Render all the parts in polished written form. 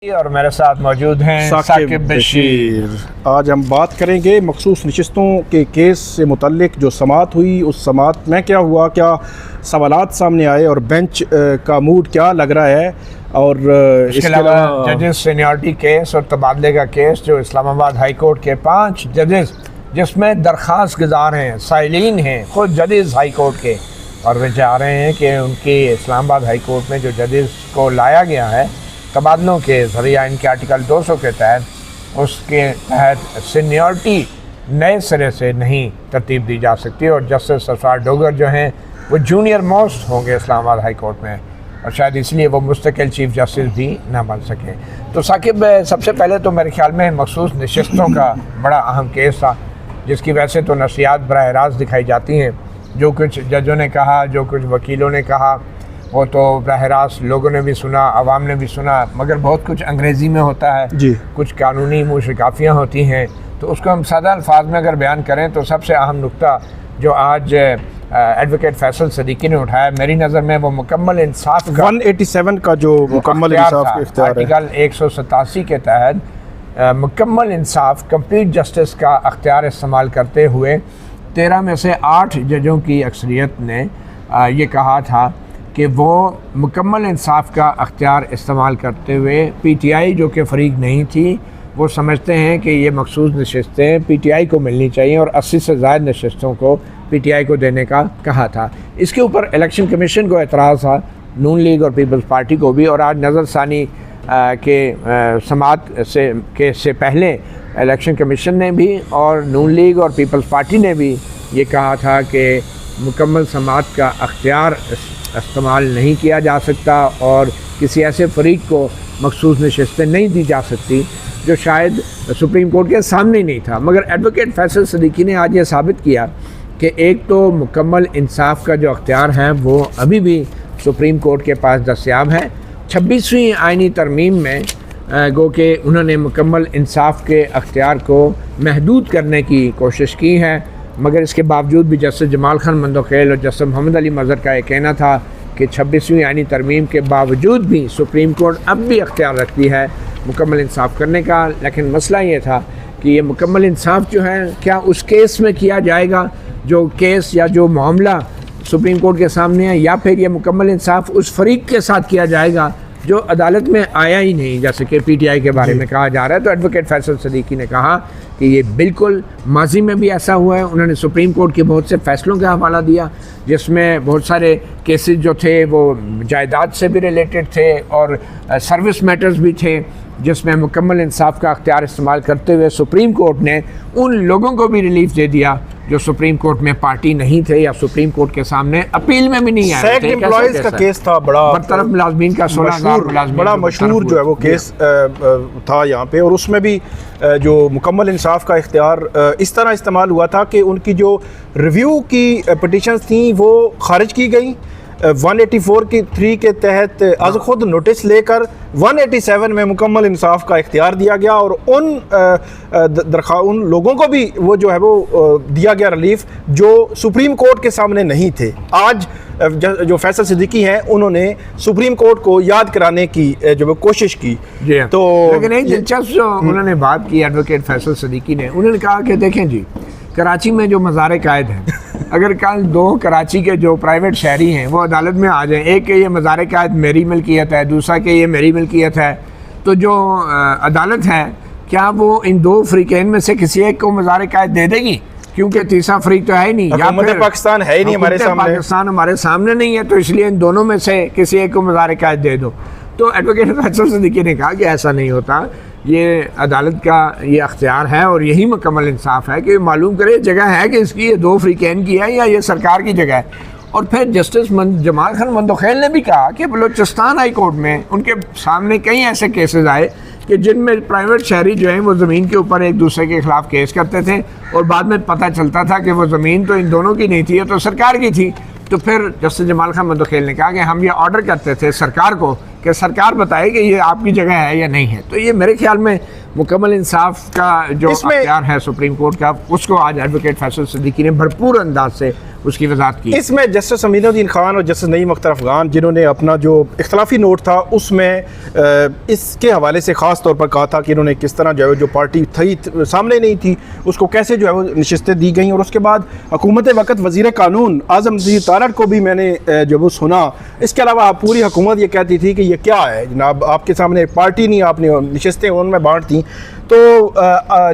और मेरे साथ मौजूद हैं साकिब बशीर। आज हम बात करेंगे मखसूस नशिस्तों के केस से मुतल्लिक जो समाअत हुई, उस समाअत में क्या हुआ, क्या सवालात सामने आए और बेंच का मूड क्या लग रहा है। और इसके अलावा जजेस सीनियरिटी केस और तबादले का केस जो इस्लामाबाद हाई कोर्ट के 5 जजेस जिसमें दरख्वास्त गुजार हैं, साइलिन हैं, खुद जजेस हाई कोर्ट के, और वे चाह रहे हैं कि उनकी इस्लामाबाद हाई कोर्ट में जो जजेस को लाया गया है तबादलों के ज़रिया इनके आर्टिकल 200 के तहत उसके तहत सीनियरिटी नए सिरे से नहीं तरतीब दी जा सकती और जस्टिस सरफराज डोगर जो हैं वो जूनियर मोस्ट होंगे इस्लामाबाद हाई कोर्ट में और शायद इसलिए वो मुस्तकिल चीफ जस्टिस भी ना बन सके। तो साकिब, सबसे पहले तो मेरे ख्याल में मखसूस नशिस्तों का बड़ा अहम केस था जिसकी वैसे तो नसियात बराह रास्त दिखाई जाती हैं। जो कुछ जजों ने कहा, जो कुछ वकीलों ने कहा, वो तो बराह रास्त लोगों ने भी सुना, आवाम ने भी सुना, मगर बहुत कुछ अंग्रेज़ी में होता है जी, कुछ कानूनी मुशकाफ़ियाँ होती हैं, तो उसको हम सादा अल्फाज में अगर बयान करें तो सबसे अहम नुक्ता जो आज एडवोकेट फैसल सदीकी ने उठाया, मेरी नज़र में वो मुकम्मल इंसाफ का 187 का जो मुकम्मल इंसाफ का आर्टिकल 187 के तहत मुकम्मल इंसाफ कंप्लीट जस्टिस का अख्तियार इस्तेमाल करते हुए 13 में से 8 जजों की अक्सरियत ने ये कहा था कि वो मुकम्मल इंसाफ का अख्तियार इस्तेमाल करते हुए PTI जो कि फ़रीक नहीं थी, वो समझते हैं कि ये मखसूस नशिस्तें PTI को मिलनी चाहिए और 80 से ज़ायद नशिस्तों को PTI को देने का कहा था। इसके ऊपर इलेक्शन कमीशन को एतराज़ था, नून लीग और पीपल्स पार्टी को भी, और आज नज़रसानी के समाअत से पहले इलेक्शन कमीशन ने भी और नून लीग और पीपल्स पार्टी ने भी ये कहा था कि मुकम्मल समाअत का अख्तियार इस्तेमाल नहीं किया जा सकता और किसी ऐसे फरीक को मखसूस नशिस्तें नहीं दी जा सकती जो शायद सुप्रीम कोर्ट के सामने ही नहीं था। मगर एडवोकेट फैसल सदीकी ने आज ये साबित किया कि एक तो मुकम्मल इंसाफ का जो अख्तियार है वो अभी भी सुप्रीम कोर्ट के पास दस्तयाब है। 26वीं आइनी तरमीम में गो के उन्होंने मुकम्मल इंसाफ के अख्तियार को महदूद करने की कोशिश की है, मगर इसके बावजूद भी जस्टिस जमाल खान मंदोखेल और जस्टिस मोहम्मद अली मज़हर का ये कहना था कि 26वीं आइनी तरमीम के बावजूद भी सुप्रीम कोर्ट अब भी अख्तियार रखती है मुकम्मल इंसाफ करने का। लेकिन मसला ये था कि ये मुकम्मल इंसाफ जो है क्या उस केस में किया जाएगा जो केस या जो मामला सुप्रीम कोर्ट के सामने है, या फिर ये मुकम्मल इंसाफ उस फरीक के साथ किया जाएगा जो अदालत में आया ही नहीं, जैसे कि PTI के बारे में कहा जा रहा है। तो एडवोकेट फैसल सदीकी ने कहा कि ये बिल्कुल माजी में भी ऐसा हुआ है। उन्होंने सुप्रीम कोर्ट के बहुत से फ़ैसलों का हवाला दिया जिसमें बहुत सारे केसेस जो थे वो जायदाद से भी रिलेटेड थे और सर्विस मैटर्स भी थे जिसमें मुकम्मल इंसाफ का अख्तियार इस्तेमाल करते हुए सुप्रीम कोर्ट ने उन लोगों को भी रिलीफ दे दिया जो सुप्रीम कोर्ट में पार्टी नहीं थे या सुप्रीम कोर्ट के सामने अपील में भी नहीं आए थे। एम्प्लॉइज का केस था, बड़ा बरतरफ मुलाजमीन का 16,000 मुलाजमीन, बड़ा मशहूर जो है वो केस था यहाँ पे, और उसमें भी जो मुकम्मल इंसाफ का इख्तियार इस तरह इस्तेमाल हुआ था कि उनकी जो रिव्यू की पिटिशंस थी वो खारिज की गई 184 की 3 के तहत आज खुद नोटिस लेकर 187 में मुकम्मल इंसाफ का इख्तियार दिया गया और उन लोगों को भी वो जो है वो दिया गया रिलीफ जो सुप्रीम कोर्ट के सामने नहीं थे। आज जो फैसल सिद्दीकी हैं उन्होंने सुप्रीम कोर्ट को याद कराने की जो कोशिश की। तो लेकिन एक दिलचस्प जो उन्होंने बात की एडवोकेट फैसल सिद्दीकी ने, उन्होंने कहा कि देखें जी, कराची में जो मज़ार कायद हैं, अगर कल 2 कराची के जो प्राइवेट शहरी हैं वो अदालत में आ जाएं, एक के ये मज़ार कायद मेरी मिल्कियत है, दूसरा के ये मेरी मिल्कियत है, तो जो अदालत है क्या वो इन 2 फ़रीक़ैन में से किसी एक को मज़ार कायद दे देगी? क्योंकि तीसरा फ़रीक़ तो है ही नहीं, या फिर पाकिस्तान है ही नहीं हमारे सामने, पाकिस्तान हमारे सामने नहीं है, तो इसलिए इन दोनों में से किसी एक को मज़ार कायद दे दो। तो एडवोकेट फैसल सिद्दीकी ने कहा कि ऐसा नहीं होता, ये अदालत का ये अख्तियार है और यही मुकम्मल इंसाफ है कि मालूम करे जगह है कि इसकी ये 2 फ़रीक़ैन की है या ये सरकार की जगह है। और फिर जस्टिस जमाल खान मंदोखेल ने भी कहा कि बलूचिस्तान हाई कोर्ट में उनके सामने कई ऐसे केसेस आए कि जिनमें प्राइवेट शहरी जो हैं वो ज़मीन के ऊपर एक दूसरे के ख़िलाफ़ केस करते थे और बाद में पता चलता था कि वो ज़मीन तो इन दोनों की नहीं थी, ये तो सरकार की थी। तो फिर जस्टिस जमाल खान मंदोखेल ने कहा कि हम ये ऑर्डर करते थे सरकार को कि सरकार बताए कि ये आपकी जगह है या नहीं है। तो ये मेरे ख्याल में मुकम्मल इंसाफ का जो अख्तियार है सुप्रीम कोर्ट का, उसको आज एडवोकेट फैसल सिद्दीकी ने भरपूर अंदाज से उसकी वजाहत की। इसमें जस्टिस अमीनुद्दीन खान और जस्टिस नईम अख्तर अफगान जिन्होंने अपना जो इख्तलाफी नोट था उसमें इसके हवाले से ख़ास तौर पर कहा था कि इन्होंने किस तरह जो है जो पार्टी थी सामने नहीं थी उसको कैसे जो है वो नशिस्तें दी गई। और उसके बाद हुकूमत वक़्त वज़ीर कानून आज़म नज़ीर तारड़ को भी मैंने जो वो सुना। इसके अलावा पूरी हुकूमत ये कहती थी कि ये क्या है जनाब, आपके सामने एक पार्टी नहीं, आपने नशिस्तें उनमें बांट दी। तो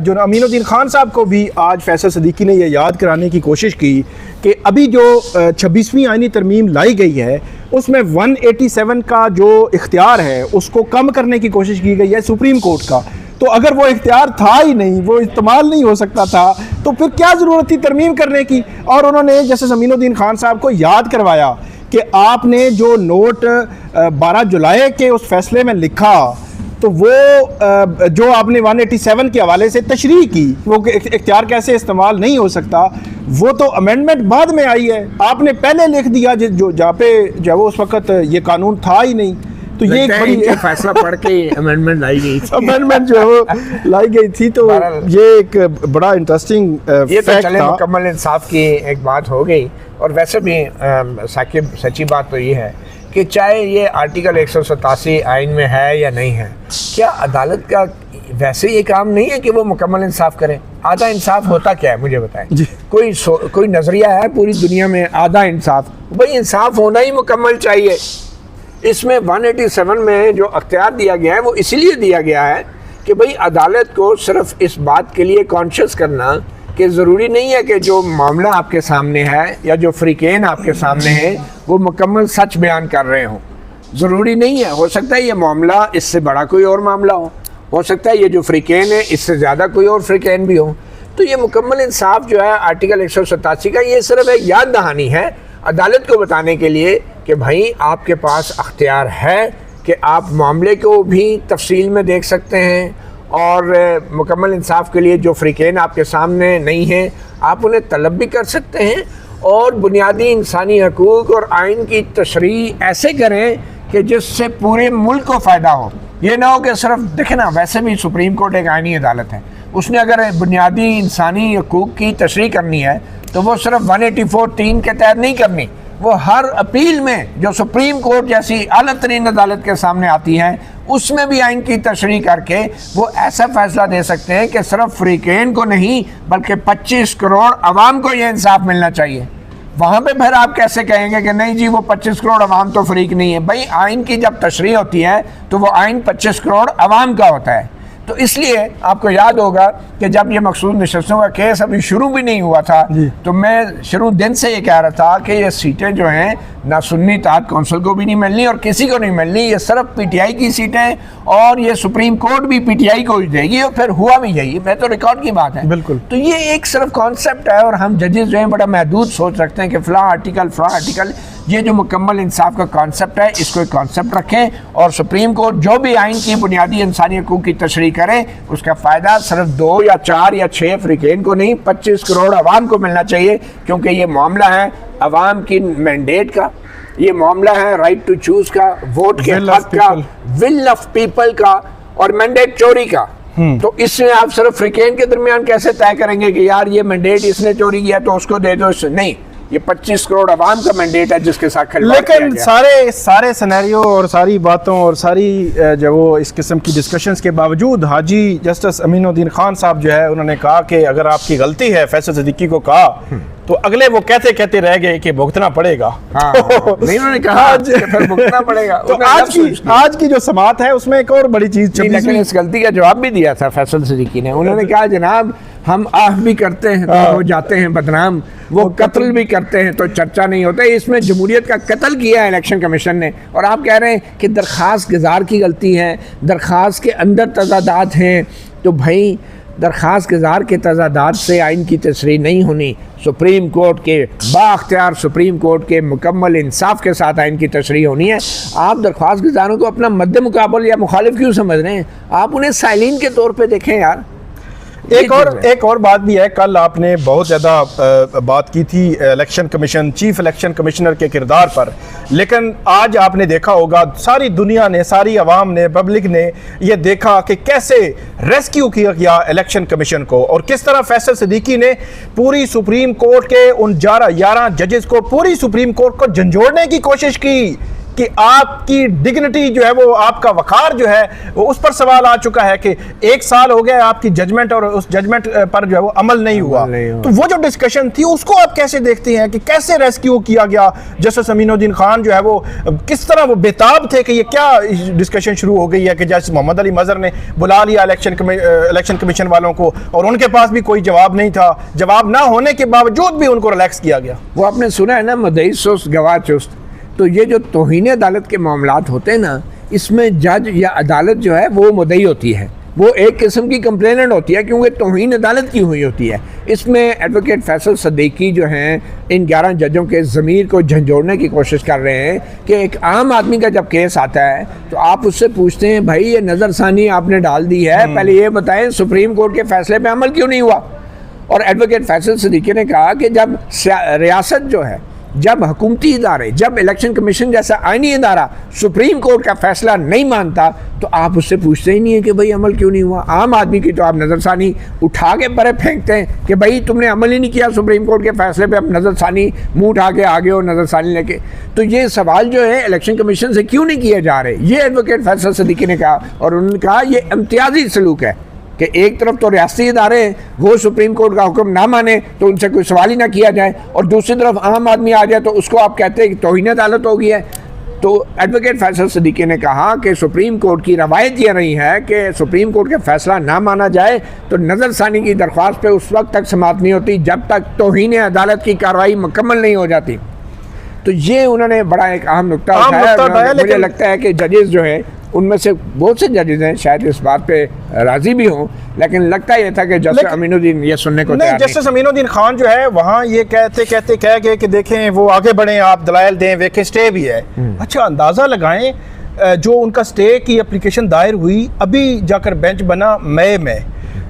जो अमीनुद्दीन खान साहब को भी आज फैसल सिद्दीकी ने यह याद कराने की कोशिश की कि अभी जो 26वीं आईनी तरमीम लाई गई है उसमें 187 का जो इख्तियार है उसको कम करने की कोशिश की गई है सुप्रीम कोर्ट का। तो अगर वो इख्तियार था ही नहीं, वो इस्तेमाल नहीं हो सकता था, तो फिर क्या ज़रूरत थी तरमीम करने की। और उन्होंने जस्टिस अमीनुद्दीन खान साहब को याद करवाया कि आपने जो नोट 12 जुलाई के उस फैसले में लिखा तो वो जो आपने 187 के हवाले से तशरीह की वो इख्तियार कैसे इस्तेमाल नहीं हो सकता, वो तो अमेंडमेंट बाद में आई है, आपने पहले लिख दिया जो जहाँ पे जो उस वक़्त ये कानून था ही नहीं। तो ये एक बड़ी फैसला पढ़ के अमेंडमेंट लाई गई थी। अमेंडमेंट जो है वो लाई गई थी। तो ये एक बड़ा इंटरेस्टिंग ये तो चले मुकम्मल इंसाफ की एक बात हो गई। और वैसे भी साकिब सच्ची बात तो ये है कि चाहे ये आर्टिकल 187 आइन में है या नहीं है, क्या अदालत का वैसे ये काम नहीं है कि वो मुकम्मल इंसाफ करे? आधा इंसाफ होता क्या है मुझे बताएं। कोई नज़रिया है पूरी दुनिया में आधा इंसाफ? भाई इंसाफ होना ही मुकम्मल चाहिए। इसमें 187 में जो अख्तियार दिया गया है वो इसीलिए दिया गया है कि भाई अदालत को सिर्फ इस बात के लिए कॉन्शियस करना कि ज़रूरी नहीं है कि जो मामला आपके सामने है या जो फ्रीकेन आपके सामने है वो मुकम्मल सच बयान कर रहे हों। ज़रूरी नहीं है, हो सकता है ये मामला इससे बड़ा कोई और मामला हो सकता है ये जो फ्रीकेन है इससे ज़्यादा कोई और फ्रीकेन भी हो। तो ये मुकम्मल इंसाफ जो है आर्टिकल 187 का, ये सिर्फ एक याद दहानी है अदालत को बताने के लिए कि भाई आपके पास अख्तियार है कि आप मामले को भी तफसील में देख सकते हैं और मुकम्मल इंसाफ के लिए जो फ्रीकेन आपके सामने नहीं है आप उन्हें तलब भी कर सकते हैं और बुनियादी इंसानी हकूक़ और आइन की तशरीह ऐसे करें कि जिससे पूरे मुल्क को फ़ायदा हो। ये ना हो कि सिर्फ देखें ना, वैसे भी सुप्रीम कोर्ट एक आइनी अदालत है, उसने अगर बुनियादी इंसानी हकूक़ की तशरीह करनी है तो वो सिर्फ 184(3) के तहत नहीं करनी, वो हर अपील में जो सुप्रीम कोर्ट जैसी आला तरीन अदालत के सामने आती है उसमें भी आइन की तशरीह करके वो ऐसा फैसला दे सकते हैं कि सिर्फ फ्रीकेन को नहीं बल्कि 25 करोड़ अवाम को ये इंसाफ मिलना चाहिए। वहाँ पे फिर आप कैसे कहेंगे कि नहीं जी वो 25 करोड़ अवाम तो फ्रीक नहीं है? भाई आइन की जब तशरीह होती है तो वो आइन 25 करोड़ अवाम का होता है। तो इसलिए आपको याद होगा कि जब ये मकसूद नशस्तों का केस अभी शुरू भी नहीं हुआ था तो मैं शुरू दिन से ये कह रहा था कि ये सीटें जो हैं ना सुन्नी इत्तेहाद कौंसिल को भी नहीं मिलनी और किसी को नहीं मिलनी, ये सिर्फ पीटीआई की सीटें और ये सुप्रीम कोर्ट भी पीटीआई को ही देगी और फिर हुआ भी यही, मैं तो रिकॉर्ड की बात है। बिल्कुल। तो ये एक सिर्फ कॉन्सेप्ट है और हम जजेस जो हैं बड़ा महदूद सोच रखते हैं कि फ़लाँ आर्टिकल। ये जो मुकम्मल इंसाफ का कॉन्सेप्ट है इसको एक कॉन्सेप्ट रखें और सुप्रीम कोर्ट जो भी आइन की बुनियादी इंसानी हकूक़ की तशरीह करे उसका फ़ायदा सिर्फ 2 या 4 या 6 फ्रीकेन को नहीं 25 करोड़ अवाम को मिलना चाहिए, क्योंकि ये मामला है अवाम की मैंडेट का, ये मामला है राइट टू चूज़ का, वोट के हक का, विल ऑफ पीपल का और मैंडेट चोरी का। तो इसमें आप सिर्फ फ्रीकेन के दरमियान कैसे तय करेंगे कि यार ये मैंडेट इसने चोरी किया तो उसको दे दो? नहीं, ये 25 करोड़ अवाम का मैंडेट है जिसके साथ खिलवाड़ किया गया। लेकिन सारे सिनेरियो और सारी बातों और सारी जो वो इस किस्म की डिस्कशंस के बावजूद हाजी जस्टिस अमीनुद्दीन खान साहब जो है उन्होंने कहा कि अगर आपकी गलती है, फैसल सिद्दीकी को कहा, तो अगले वो कहते रह गए कि भुगतना पड़ेगा। हाँ, नहीं उन्होंने कहा फिर भुगतना पड़ेगा। तो आज की जो समात है उसमें एक और बड़ी चीज, लेकिन इस गलती का जवाब भी दिया था फैसल सिद्दीकी ने। उन्होंने कहा जनाब हम आह भी करते हैं तो हो जाते हैं बदनाम, वो कत्ल भी करते हैं तो चर्चा नहीं होता। इसमें जमहूरियत का कत्ल किया है इलेक्शन कमीशन ने और आप कह रहे हैं कि दरख्वास्त गुजार की गलती है, दरख्वास्त के अंदर तजादात हैं। तो भाई दरख्वास्त गुजार के तजादात से आइन की तशरीह नहीं होनी, सुप्रीम कोर्ट के बाख्तियार सुप्रीम कोर्ट के मुकम्मल इंसाफ के साथ आइन की तशरीह होनी है। आप दरख्वास्त गुजारों को अपना मद्दे मुकाबल या मुखालिफ क्यों समझ रहे हैं? आप उन्हें साइलिन के तौर पे देखें यार। एक और बात भी है, कल आपने बहुत ज़्यादा बात की थी election commission, chief election commissioner के किरदार पर, लेकिन आज आपने देखा होगा सारी दुनिया ने, सारी आवाम ने, पब्लिक ने ये देखा कि कैसे रेस्क्यू किया गया इलेक्शन कमीशन को और किस तरह फैसल सिद्दीकी ने पूरी सुप्रीम कोर्ट के उन 11 जजेस को, पूरी सुप्रीम कोर्ट को झंझोड़ने की कोशिश की कि आपकी डिग्निटी जो है, वो आपका वकार जो है, वो उस पर सवाल आ चुका है कि 1 साल हो गया आपकी जजमेंट और उस जजमेंट पर जो है वो अमल नहीं हुआ। तो वो जो डिस्कशन थी उसको आप कैसे देखते हैं कि कैसे रेस्क्यू किया गया? जस्टिस अमीनुद्दीन खान जो है वो किस तरह वो बेताब थे कि ये क्या डिस्कशन शुरू हो गई है कि जस्टिस मोहम्मद अली मजहर ने बुला लिया इलेक्शन कमीशन वालों को और उनके पास भी कोई जवाब नहीं था, जवाब ना होने के बावजूद भी उनको रिलैक्स किया गया। वो आपने सुना है ना, मुद्दई सुस्त गवाह चुस्त। तो ये जो तौहीन अदालत के मामलात होते हैं ना, इसमें जज या अदालत जो है वो मुद्दई होती है, वो एक किस्म की कंप्लेनेंट होती है क्योंकि तौहीन अदालत की हुई होती है। इसमें एडवोकेट फैसल सिद्दीकी जो हैं इन 11 जजों के ज़मीर को झंझोड़ने की कोशिश कर रहे हैं कि एक आम आदमी का जब केस आता है तो आप उससे पूछते हैं भाई ये नज़रसानी आपने डाल दी है, पहले ये बताएं सुप्रीम कोर्ट के फैसले पर अमल क्यों नहीं हुआ। और एडवोकेट फैसल सिद्दीकी ने कहा कि जब रियासत जो है, जब हुकूमती इदारे, जब इलेक्शन कमीशन जैसा आईनी इदारा सुप्रीम कोर्ट का फैसला नहीं मानता तो आप उससे पूछते ही नहीं है कि भाई अमल क्यों नहीं हुआ। आम आदमी की तो आप नज़रसानी उठा के परे फेंकते हैं कि भाई तुमने अमल ही नहीं किया सुप्रीम कोर्ट के फैसले पे, अब नज़रसानी मुंह उठा के आगे हो नज़रसानी लेके। तो ये सवाल जो है इलेक्शन कमीशन से क्यों नहीं किए जा रहे, ये एडवोकेट फैसल सिद्दीकी ने कहा। और उन्होंने कहा ये इम्तियाजी सलूक है कि एक तरफ तो रियासती इदारे वो सुप्रीम कोर्ट का हुक्म ना माने तो उनसे कोई सवाल ही ना किया जाए, और दूसरी तरफ आम आदमी आ जाए तो उसको आप कहते हैं कि तौहीन अदालत हो गई है। तो एडवोकेट फैसल सिद्दीकी ने कहा कि सुप्रीम कोर्ट की रवायत ये रही है कि सुप्रीम कोर्ट का फैसला ना माना जाए तो नज़रसानी की दरख्वास्त पे उस वक्त तक समाप्त नहीं होती जब तक तौहीन अदालत की कार्रवाई मुकम्मल नहीं हो जाती। तो ये उन्होंने बड़ा एक अहम नुक्ता उठाया। मुझे लगता है कि जजेस जो है उनमें से बहुत से जजेस हैं शायद इस बात पे राजी भी हों, लेकिन लगता ये था कि जस्टिस अमीनुद्दीन ये सुनने को तैयार नहीं। जस्टिस अमीनुद्दीन खान जो है वहाँ ये कहते कह गए कि देखें वो आगे बढ़ें, आप दलाइल दें, वेखे स्टे भी है। अच्छा, अंदाज़ा लगाएं जो उनका स्टे की एप्लीकेशन दायर हुई अभी जाकर बेंच बना मई में,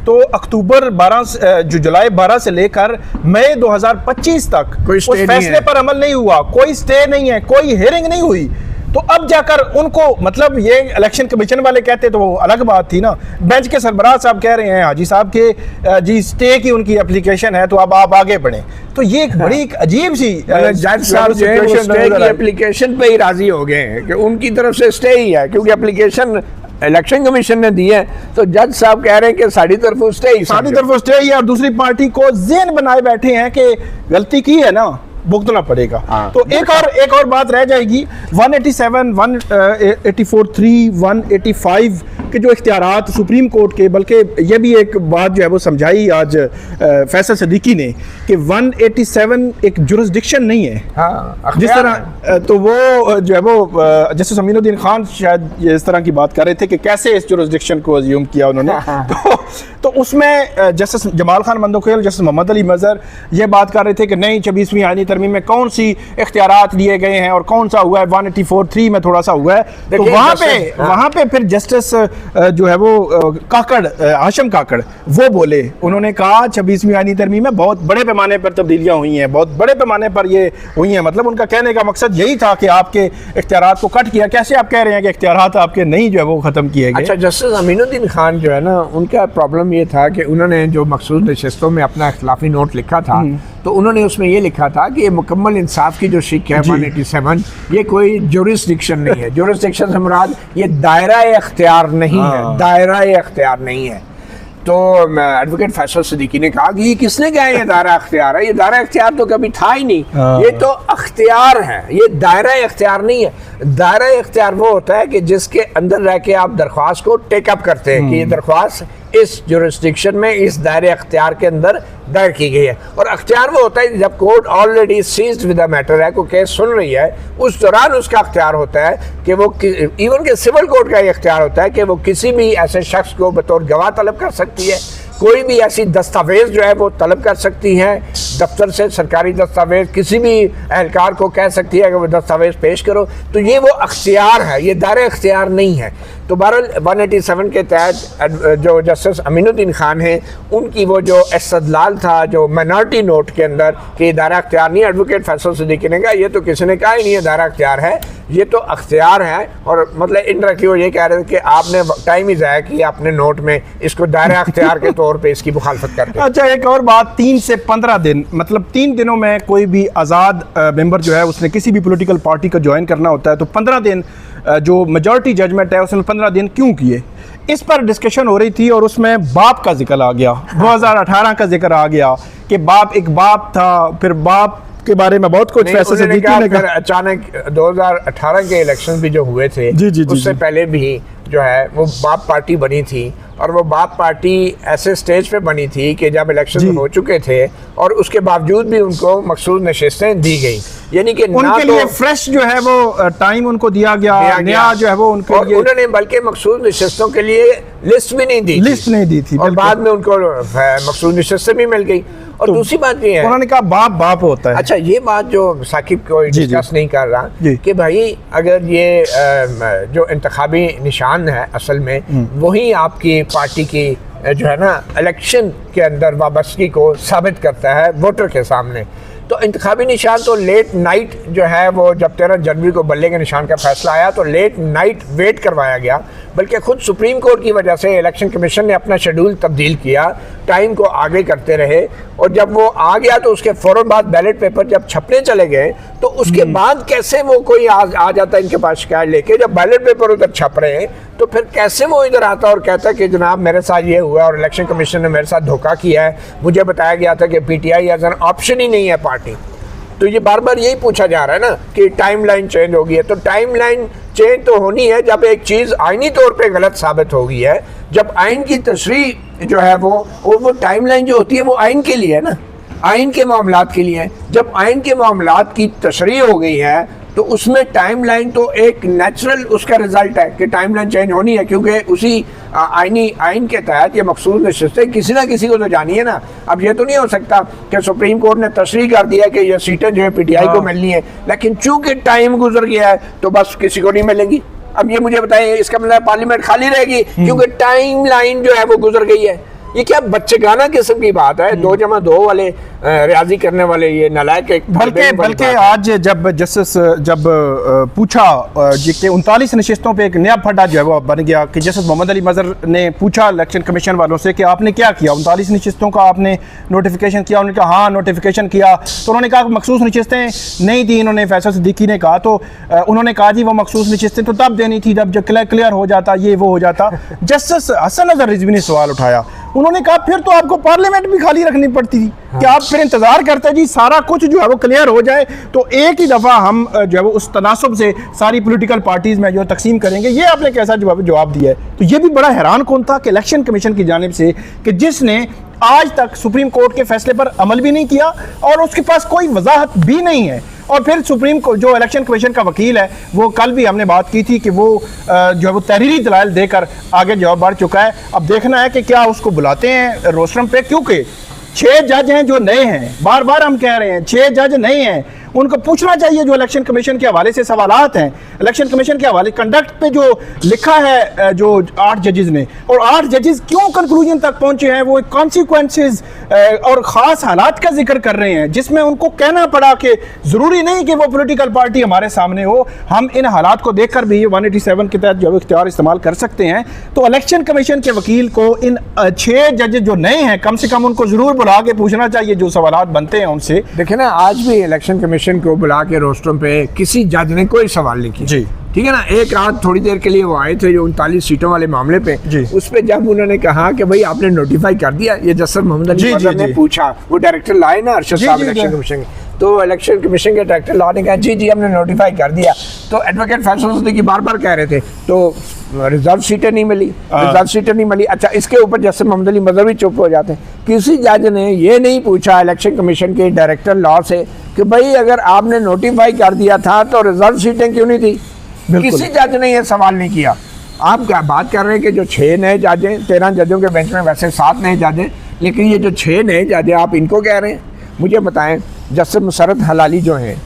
तो अक्टूबर 12 जो जुलाई 12 से लेकर मई 2025 तक उस फैसले पर अमल नहीं हुआ, कोई स्टे नहीं है, कोई हियरिंग नहीं हुई। तो अब जाकर उनको, मतलब ये इलेक्शन कमीशन वाले कहते तो वो अलग बात थी ना, बेंच के सरबराह साहब कह रहे हैं हाजी साहब के जी स्टे की उनकी एप्लीकेशन है तो अब आप आगे बढ़ें। तो ये एक बड़ी अजीब सी जज साहब जो है वो स्टे की एप्लीकेशन पे ही राजी हो गए हैं कि उनकी तरफ से स्टे ही है, क्योंकि एप्लीकेशन इलेक्शन कमीशन ने दी है तो जज साहब कह रहे हैं कि साड़ी तरफ स्टे ही है, और दूसरी पार्टी को ज़हन बनाए बैठे हैं कि गलती की है ना, भुगतना पड़ेगा। तो एक और बात रह जाएगी, 187, 184(3), 185 के जो इख्तियारात सुप्रीम कोर्ट के, बल्कि ये भी एक बात जो है वो समझाई आज फैसल सिद्दीकी ने कि 187 एक जुरिस्डिक्शन नहीं है। जिस तरह तो वो जो है वो जस्टिस अमीनुद्दीन खान शायद ये इस तरह की बात कर रहे थे कि कैसे इस जुरिस्डिक्शन को अज्यूम किया उन्होंने। तो उसमें जस्टिस जमाल खान मंदोखेल, जस्टिस मोहम्मद अली मजहर ये बात कर रहे थे कि नहीं 26वीं आईनी तरमीम में कौन सी इख्तियारात दिए गए हैं और कौन सा हुआ है, 184(3) में थोड़ा सा हुआ है। तो वहाँ पे फिर जस्टिस जो है वो काकड़, हाशिम काकड़, वो बोले, उन्होंने कहा 26वीं आईनी तरमीम में बहुत बड़े पैमाने पर तब्दीलियाँ हुई हैं, बहुत बड़े पैमाने पर ये हुई हैं। मतलब उनका कहने का मकसद यही था कि आपके इख्तियारात को कट किया। कैसे आप कह रहे हैं कि इख्तियारात आपके नहीं जो है वो ख़त्म किए गए? अच्छा, जस्टिस अमीनुद्दीन खान जो है ना, उनका प्रॉब्लम ये था कि उन्होंने जो मखसूस नशिस्तों में अपना इख्तिलाफी नोट लिखा था तो उन्होंने उसमें ये लिखा था कि ये मुकम्मल इंसाफ की जो शिक है 187, ये कोई जुरिस्डिक्शन नहीं है। जुरिस्डिक्शन से मुराद ये दायरा इख्तियार नहीं है, दायरा इख्तियार नहीं है। तो एडवोकेट फैसल सिद्दीकी ने कहा कि ये किसने कहा ये दायरा इख्तियार है, ये दायरा इख्तियार तो कभी था ही नहीं, ये तो अख्तियार है, ये दायरा इख्तियार नहीं है। दायरा इख्तियार वो होता है कि जिसके अंदर रह के आप दरख्वास्त को टेकअप करते हैं कि ये दरख्वास्त इस जुरिस्डिक्शन में, इस दायरे इख्तियार के अंदर दायर की गई है। और अख्तियार वो होता है जब court already seized with the matter है, कोई केस सुन रही है, उस दौरान उसका अख्तियार होता है कि वो इवन के सिविल कोर्ट का ये अख्तियार होता है कि वो किसी भी ऐसे शख्स को बतौर गवाह तलब कर सकती है, कोई भी ऐसी दस्तावेज जो है वो तलब कर सकती हैं दफ्तर से, सरकारी दस्तावेज, किसी भी एहलकार को कह सकती है कि वो दस्तावेज पेश करो। तो ये वो अख्तियार है, ये दायरा इख्तियार नहीं है। तो बहरहाल 187 के तहत जो जस्टिस अमीनुद्दीन खान हैं उनकी वो जो इस्तदलाल था जो माइनॉरिटी नोट के अंदर कि दायरा अख्तियार नहीं, एडवोकेट फैसल सिद्दीकी ने कहा ये तो किसी ने कहा ही नहीं है दायरा अख्तियार है, ये तो अख्तियार है। और मतलब इनडायरेक्टली वो ये कह रहे थे कि आपने टाइम ही ज़ाया किया अपने नोट में इसको दायरा अख्तियार के तौर पे इसकी मुखालफत करके। अच्छा, एक और बात, 3 से 15 दिन, मतलब 3 दिनों में कोई भी आज़ाद मेंबर जो है उसने किसी भी पॉलिटिकल पार्टी को ज्वाइन करना होता है, तो 15 दिन जो मेजॉरिटी जजमेंट है उसने 15 दिन क्यों किए, इस पर डिस्कशन हो रही थी। और उसमें बाप का जिक्र आ गया, 2018 का जिक्र आ गया कि बाप एक बाप था, फिर बाप के बारे में बहुत कुछ फैसले सिद्दीकी ने कहा। अचानक 2018 के इलेक्शन भी जो हुए थे उससे पहले भी जो है वो बाप पार्टी बनी थी, और वो बाप पार्टी ऐसे स्टेज पे बनी थी कि जब इलेक्शन हो चुके थे और उसके बावजूद भी उनको मखसूस नशिस्तें दी गई, यानी कि उनके लिए फ्रेश जो है वो टाइम उनको दिया गया, नया जो है वो उनके लिए, उन्होंने बल्कि मखसूस नशिस्तों के लिए लिस्ट भी नहीं दी थी और बाद में उनको मखसूस नशिस्तें भी मिल गई। और दूसरी बात ये है उन्होंने कहा बाप बाप होता है। अच्छा, ये बात जो साकिब को डिस्कस नहीं कर रहा कि भाई अगर ये जो इंतखाबी निशान है असल में वही आपकी पार्टी की जो है ना इलेक्शन के अंदर वाबस्तगी को साबित करता है वोटर के सामने, तो इंतखाबी निशान तो लेट नाइट जो है वो जब 13 जनवरी को बल्ले के निशान का फैसला आया तो लेट नाइट वेट करवाया गया, बल्कि खुद सुप्रीम कोर्ट की वजह से इलेक्शन कमीशन ने अपना शेड्यूल तब्दील किया, टाइम को आगे करते रहे, और जब वो आ गया तो उसके फ़ौरन बाद बैलेट पेपर जब छपने चले गए तो उसके बाद कैसे वो कोई आ जाता इनके पास शिकायत लेके, जब बैलेट पेपर उधर छप रहे हैं तो फिर कैसे वो इधर आता और कहता है कि जनाब मेरे साथ ये हुआ और इलेक्शन कमीशन ने मेरे साथ धोखा किया है, मुझे बताया गया था कि पीटीआई एज एन ऑप्शन ही नहीं है पार्टी। तो ये बार बार यही पूछा जा रहा है ना कि टाइमलाइन चेंज हो गई है, तो टाइमलाइन चेंज तो होनी है जब एक चीज़ आइनी तौर पे गलत साबित हो गई है, जब आइन की तशरीह जो है वो टाइमलाइन जो होती है वो आइन के लिए है ना, आइन के मामलात के लिए है। जब आइन के मामलात की तशरीह हो गई है तो उसमें टाइमलाइन तो एक नेचुरल उसका रिजल्ट है कि टाइमलाइन चेंज होनी है, क्योंकि उसी आइन के तहत ये मखसूस नशिस्तें किसी ना किसी को तो जानी है ना। अब ये तो नहीं हो सकता कि सुप्रीम कोर्ट ने तशरीह कर दिया कि ये सीटें जो है पीटीआई को मिलनी है, लेकिन चूंकि टाइम गुजर गया है तो बस किसी को नहीं मिलेंगी। अब ये मुझे बताएं, इसका मतलब पार्लियामेंट खाली रहेगी क्योंकि टाइम लाइन जो है वो गुजर गई है। ये क्या बच्चेगाना किस्म की बात है, 2+2 वाले रियाजी करने वाले ये नालायक एक बल्कि आज जब जस्टिस जब पूछा कि 39 नशिस्तों पे एक नया फड्डा जो है वो बन गया कि जस्टिस मोहम्मद अली मजहर ने पूछा इलेक्शन कमीशन वालों से कि आपने क्या किया, 39 नशिस्तों का आपने नोटिफिकेशन किया? उन्होंने कहा हाँ नोटिफिकेशन किया। तो उन्होंने कहा मखसूस नशिस्तें नहीं दी, इन्होंने फैसल सिद्दीकी ने कहा, तो उन्होंने कहा जी वो मखसूस नशिस्तें तो तब देनी थी जब क्लियर हो जाता, ये वो हो जाता। जस्टिस हसन अजहर रिजवी ने सवाल उठाया, उन्होंने कहा फिर तो आपको पार्लियामेंट भी खाली रखनी पड़ती थी कि आप फिर इंतजार करते जी सारा कुछ जो है वो क्लियर हो जाए तो एक ही दफ़ा हम जो है वो उस तनासब से सारी पॉलिटिकल पार्टीज में जो तकसीम करेंगे। ये आपने कैसा जवाब दिया है? तो ये भी बड़ा हैरान कौन था कि इलेक्शन कमीशन की जानिब से कि जिसने आज तक सुप्रीम कोर्ट के फैसले पर अमल भी नहीं किया और उसके पास कोई वजाहत भी नहीं है, और फिर सुप्रीम कोर्ट जो इलेक्शन कमीशन का वकील है वो कल भी हमने बात की थी कि वो जो है वो तहरीरी दलाइल देकर आगे जवाब बढ़ चुका है। अब देखना है कि क्या उसको बुलाते हैं रोस्टरम पे, क्योंकि 6 जज हैं जो नए हैं, बार बार हम कह रहे हैं 6 जज नए हैं, उनको पूछना चाहिए जो इलेक्शन कमीशन के हवाले से सवालात हैं। इलेक्शन कमीशन के हवाले कंडक्ट पे जो लिखा है जो 8 जजेस ने, और 8 जजेस क्यों कंक्लूजन तक पहुंचे हैं, वो कॉन्सिक्वेंसेस और ख़ास हालात का जिक्र कर रहे हैं जिसमें उनको कहना पड़ा कि ज़रूरी नहीं कि वो पॉलिटिकल पार्टी हमारे सामने हो, हम इन हालात को देख कर भी 187 के तहत जो इख्तियार इस्तेमाल कर सकते हैं। तो इलेक्शन कमीशन के वकील को इन 6 जजेस जो नए हैं कम से कम उनको ज़रूर बुला के पूछना चाहिए जो सवालात बनते हैं उनसे। देखिए ना, आज भी इलेक्शन कमीशन को बुला के रोस्टरों पे किसी जज ने कोई सवाल नहीं किया जी, ठीक है ना। एक रात थोड़ी देर के लिए वो आए थे जो 39 सीटों वाले मामले पे, उस पे जब उन्होंने कहा कि भाई आपने नोटिफाई कर दिया, ये जस्टिस मोहम्मद अली मजहर ने पूछा, वो डायरेक्टर लाए ना अरशद साहब इलेक्शन कमीशन के, तो इलेक्शन कमीशन के डायरेक्टर लॉ ने कहा जी हमने नोटिफाई कर दिया। तो एडवोकेट फैसल सिद्दीकी बार बार कह रहे थे तो रिजर्व सीटें नहीं मिली। अच्छा, इसके ऊपर जस्टिस मोहम्मद अली मजहर भी चुप हो जाते हैं। किसी जज ने ये नहीं पूछा इलेक्शन कमीशन के डायरेक्टर लॉ से कि भाई अगर आपने नोटिफाई कर दिया था तो रिजर्व सीटें क्यों नहीं थी? किसी जज ने यह सवाल नहीं किया। आप क्या बात कर रहे हैं कि जो 6 नए जज हैं, 13 जजों के बेंच में वैसे 7 नए जज हैं, लेकिन ये जो 6 नए जज हैं आप इनको कह रहे हैं? मुझे बताएं, जस्टिस मुसरत हलाली जो हैं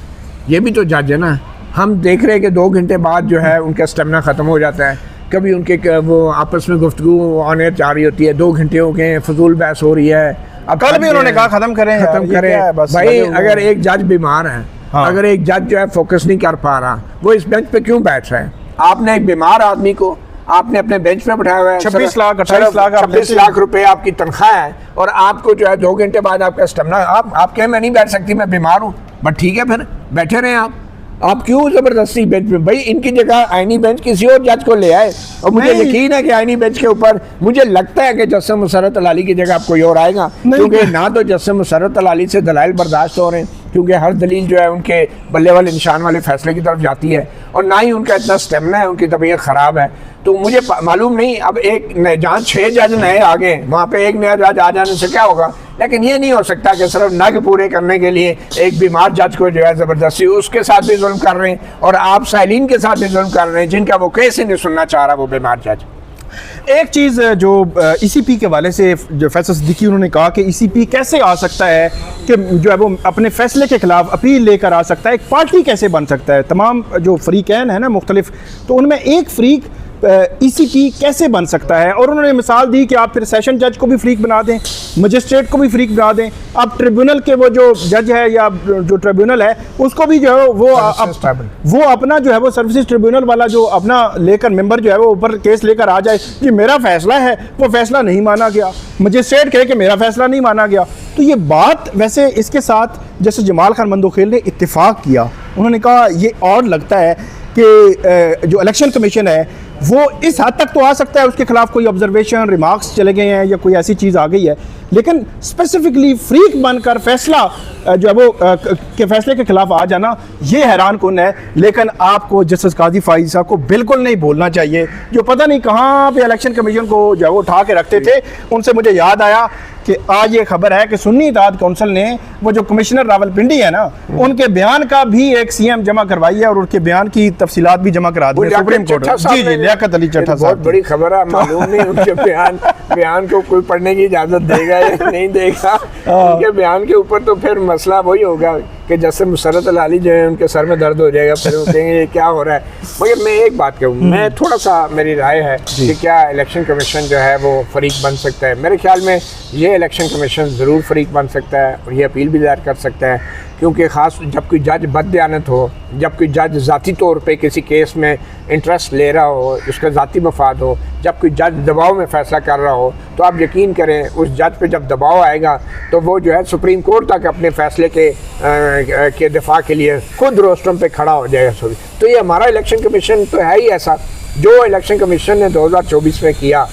ये भी तो जज है ना। हम देख रहे हैं कि 2 घंटे बाद जो है उनका स्टेमिना ख़त्म हो जाता है, कभी उनके वो आपस में गुफ्तगू आने जा रही होती है, 2 घंटे हो गए, फजूल बहस हो रही है। अब कल भी उन्होंने कहा खत्म करें भाई। अगर एक जज बीमार है, अगर एक जज जो है फोकस नहीं कर पा रहा, वो इस बेंच पे क्यों बैठ रहे हैं? आपने एक बीमार आदमी को आपने अपने बेंच पे बिठाया हुआ है, 26 लाख 28 लाख 26 लाख रुपए आपकी तनख्वाह है, और आपको जो है 2 घंटे बाद आपका स्टेमिना, आप कहें मैं नहीं बैठ सकती, मैं बीमार हूँ, बट ठीक है फिर बैठे रहे आप क्यों जबरदस्ती बेंच पे? भाई इनकी जगह आईनी बेंच किसी और जज को ले आए। और मुझे यकीन है कि आईनी बेंच के ऊपर मुझे लगता है कि जस्टिस मुसर्रत अलाली की जगह आप कोई और आएगा, क्योंकि ना तो जस्टिस मुसर्रत अलाली से दलाइल बर्दाश्त हो रहे हैं, क्योंकि हर दलील जो है उनके बल्ले वाले निशान वाले फैसले की तरफ जाती है, और ना ही उनका इतना स्टेमिना है, उनकी तबीयत ख़राब है। तो मुझे मालूम नहीं, अब एक जहाँ 6 जज नए आ गए, वहाँ पे एक नया जज आ जाने से क्या होगा? लेकिन ये नहीं हो सकता कि सिर्फ नग पूरे करने के लिए एक बीमार जज को जो है ज़बरदस्ती उसके साथ भी जुल्म कर रहे हैं, और आप साइलिन के साथ भी जुल्म कर रहे हैं, जिनका वो केस ही नहीं सुनना चाह रहा वो बीमार जज। एक चीज़ जो ईसीपी के हवाले से जो फैसल सिद्दीकी उन्होंने कहा कि ईसीपी कैसे आ सकता है कि जो है वो अपने फैसले के खिलाफ अपील लेकर आ सकता है, एक पार्टी कैसे बन सकता है, तमाम जो फ़रीक़ैन है ना मुख्तलिफ, तो उनमें एक फ़रीक ईसीपी कैसे बन सकता है। और उन्होंने मिसाल दी कि आप फिर सेशन जज को भी फ़रीक बना दें, मजिस्ट्रेट को भी फ़रीक बना दें, आप ट्रिब्यूनल के वो जो जज है या जो ट्रिब्यूनल है उसको भी जो है वो अपना जो है वो सर्विसेज ट्रिब्यूनल वाला जो अपना लेकर मेंबर जो है वो ऊपर केस लेकर आ जाए कि मेरा फैसला है, वो फैसला नहीं माना गया, मजिस्ट्रेट कहे कि मेरा फैसला नहीं माना गया। तो ये बात वैसे इसके साथ जैसे जमाल खान मंदोखेल ने इत्तेफाक किया, उन्होंने कहा ये और लगता है कि जो इलेक्शन कमीशन है वो इस हद तक तो आ सकता है, उसके खिलाफ कोई ऑब्जर्वेशन रिमार्क्स चले गए हैं या कोई ऐसी चीज़ आ गई है, लेकिन स्पेसिफिकली फ्रीक बनकर फैसला जो है वो के फैसले के खिलाफ आ जाना ये हैरान कुन है। लेकिन आपको जस्टिस काजी फाइज साहब को बिल्कुल नहीं भूलना चाहिए, जो पता नहीं कहाँ पे इलेक्शन कमीशन को जो है वो उठा के रखते थे। उनसे मुझे याद आया कि आज ये खबर है कि सुन्नी इत्तेहाद काउंसिल ने वो जो कमिश्नर रावलपिंडी है ना, उनके बयान का भी एक सीएम जमा करवाई है और उनके बयान की तफसीलात भी जमा करा दी है सुप्रीम कोर्ट। जी जी, लियाकत अली चट्टा साहब, बहुत बड़ी खबर है, मालूम नहीं उनके बयान को कोई पढ़ने की इजाजत देगा या नहीं देगा। उनके बयान के ऊपर तो फिर मसला वही होगा कि जैसे मुसर्रत अलाली जो है उनके सर में दर्द हो जाएगा, फिर वो कहेंगे ये क्या हो रहा है। मगर मैं एक बात कहूँ, मैं थोड़ा सा मेरी राय है कि क्या इलेक्शन कमीशन जो है वो फरीक बन सकता है। मेरे ख्याल में ये इलेक्शन कमीशन ज़रूर फरीक बन सकता है और ये अपील भी दायर कर सकता है, क्योंकि ख़ास जब कोई जज बददयानत हो, जब कोई जज ज़ाती तौर पे किसी केस में इंटरेस्ट ले रहा हो, उसका ज़ाती मफाद हो, जब कोई जज दबाव में फ़ैसला कर रहा हो, तो आप यकीन करें उस जज पे जब दबाव आएगा तो वो जो है सुप्रीम कोर्ट तक अपने फ़ैसले के दिफा के लिए खुद रोस्टम पे खड़ा हो जाएगा। तो ये हमारा इलेक्शन कमीशन तो है ही ऐसा। जो इलेक्शन कमीशन ने 2024 में किया,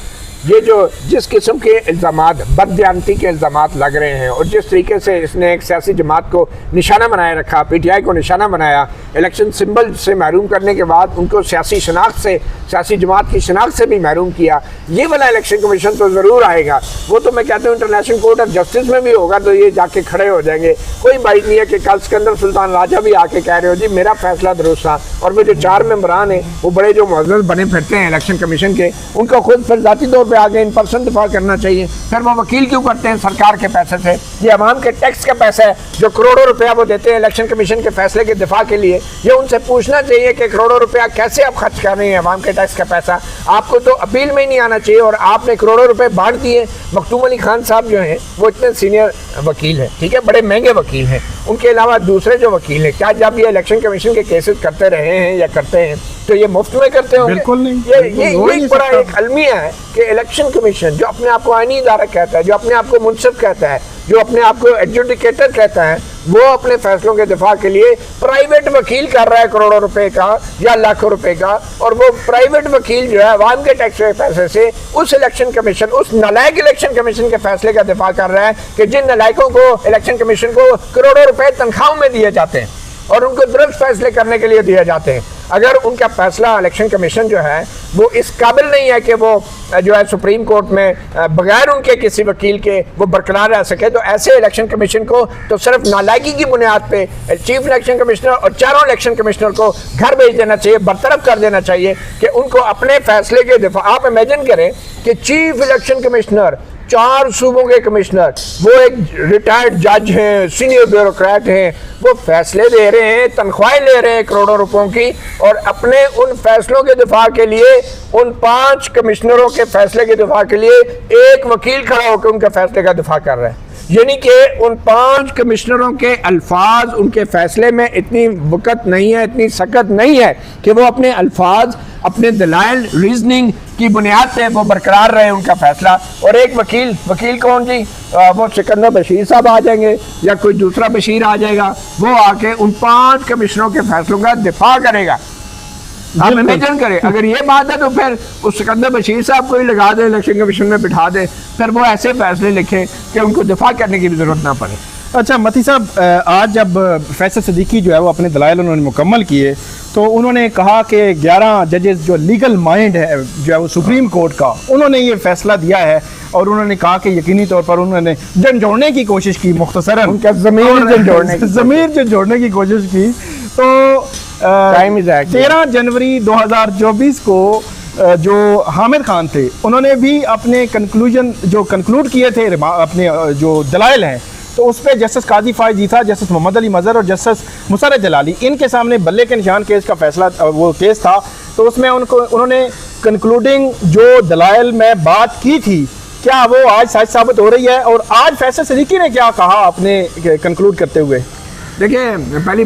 ये जो जिस किस्म के इल्ज़ामात, बददियानती के इल्ज़ामात लग रहे हैं और जिस तरीके से इसने एक सियासी जमात को निशाना बनाए रखा, पीटीआई को निशाना बनाया, इलेक्शन सिंबल से महरूम करने के बाद उनको सियासी शनाख्त से, सियासी जमात की शनाख्त से भी महरूम किया, ये वाला इलेक्शन कमीशन तो ज़रूर आएगा। वो तो मैं कहता हूँ इंटरनेशनल कोर्ट ऑफ जस्टिस में भी होगा तो ये जाके खड़े हो जाएंगे। कोई बात नहीं है कि कल सिकंदर सुल्तान राजा भी आके कह रहे हो जी मेरा फैसला दुरुस्त था, और वो जो 4 मेंबरान हैं वो बड़े जो मुअज़्ज़ज़ बने फिरते हैं इलेक्शन कमीशन के, उनको खुद फिर ज़ाती तौर पर आगे इन पर्सन दिफा करना चाहिए। फिर वो वकील क्यों करते हैं सरकार के पैसे से? ये अवाम के टैक्स का पैसा है जो करोड़ों रुपया वो देते हैं इलेक्शन कमीशन के फैसले के दिफा के लिए। ये उनसे पूछना चाहिए कि करोड़ों रुपया कैसे आप खर्च कर रहे हैं अवाम के टैक्स का पैसा। आपको तो अपील में ही नहीं आना चाहिए और आपने करोड़ों रुपए बांट दिए। मखदूम अली खान साहब जो हैं वो इतने सीनियर वकील हैं, ठीक है, बड़े महंगे वकील हैं, उनके अलावा दूसरे जो वकील हैं, क्या जब ये इलेक्शन कमीशन के केसेस करते रहे हैं या करते हैं तो ये मुफ्त में करते होंगे? बिल्कुल नहीं। ये एक बड़ा एक अलमिया है कि इलेक्शन कमीशन जो अपने आप को आईनी इदारा कहता है, जो अपने आप को मुनसिफ कहता है, जो अपने आप को एडजुडिकेटर कहता है, वो अपने फैसलों के दिफा के लिए प्राइवेट वकील कर रहा है करोड़ों रुपए का या लाखों रुपए का, और वो प्राइवेट वकील जो है अवाम के टैक्स के पैसे से उस इलेक्शन कमीशन, उस नालायक इलेक्शन कमीशन के फैसले का दिफा कर रहा है कि जिन नालायकों को इलेक्शन कमीशन को करोड़ों रुपए तनख्वाहों में दिए जाते हैं और उनको दुरुस्त फैसले करने के लिए दिए जाते हैं। अगर उनका फैसला इलेक्शन कमीशन जो है वो इस काबिल नहीं है कि वो जो है सुप्रीम कोर्ट में बगैर उनके किसी वकील के वो बरकरार रह सके, तो ऐसे इलेक्शन कमीशन को तो सिर्फ नालायकी की बुनियाद पे चीफ इलेक्शन कमिश्नर और 4 इलेक्शन कमिश्नर को घर भेज देना चाहिए, बरतरफ कर देना चाहिए कि उनको अपने फैसले के दिफा। आप इमेजिन करें कि चीफ इलेक्शन कमिश्नर 4 सूबों के कमिश्नर, वो एक रिटायर्ड जज हैं, सीनियर ब्यूरोक्रेट हैं, वो फैसले दे रहे हैं, तनख्वाहें ले रहे हैं करोड़ों रुपयों की, और अपने उन फैसलों के दिफा के लिए, उन 5 कमिश्नरों के फैसले के दिफा के लिए एक वकील खड़ा होकर उनके फैसले का दिफा कर रहा है। यानी कि उन 5 कमिश्नरों के अल्फाज, उनके फैसले में इतनी वक़्त नहीं है, इतनी सकत नहीं है कि वो अपने अल्फाज, अपने दलाइल, रीजनिंग की बुनियाद पे वो बरकरार रहे उनका फैसला। और एक वकील कौन जी, वो सिकंदर बशीर साहब आ जाएंगे या कोई दूसरा बशीर आ जाएगा, वो आके उन 5 कमिश्नरों के फैसलों का दिफा करेगा। आप इमेजिन करें, अगर ये बात है तो फिर उस सिकंदर बशीर साहब को ही लगा दे, इलेक्शन कमीशन में बिठा दे, फिर वो ऐसे फैसले लिखे कि उनको दिफा करने की भी जरूरत ना पड़े। अच्छा मती साहब, आज जब फैसल सिद्दीकी जो है वो अपने दलाइल उन्होंने मुकम्मल किए, तो उन्होंने कहा कि 11 जजेस जो लीगल माइंड है जो है वो सुप्रीम कोर्ट का, उन्होंने ये फैसला दिया है, और उन्होंने कहा कि यकीनी तौर पर उन्होंने झंझोड़ने की कोशिश की, मुख्तसरन उनका ज़मीर झंझोड़ने की कोशिश की। तो 13 जनवरी 2024 को जो हामिद खान थे, उन्होंने भी अपने कंक्लूड किए थे अपने जो दलाइल हैं, तो उस पर जस्टिस काजी फायज जीथा, जस्टिस मोहम्मद अली मज़हर और जस्टिस मुसर्रत जलाली, इनके सामने बल्ले के निशान केस का फैसला, वो केस था। तो उसमें उन्होंने कंक्लूडिंग जो दलाइल में बात की थी, क्या वो आज सच साबित हो रही है? और आज फैसल सिद्दीकी ने क्या कहा अपने कंक्लूड करते हुए? देखिए, पहली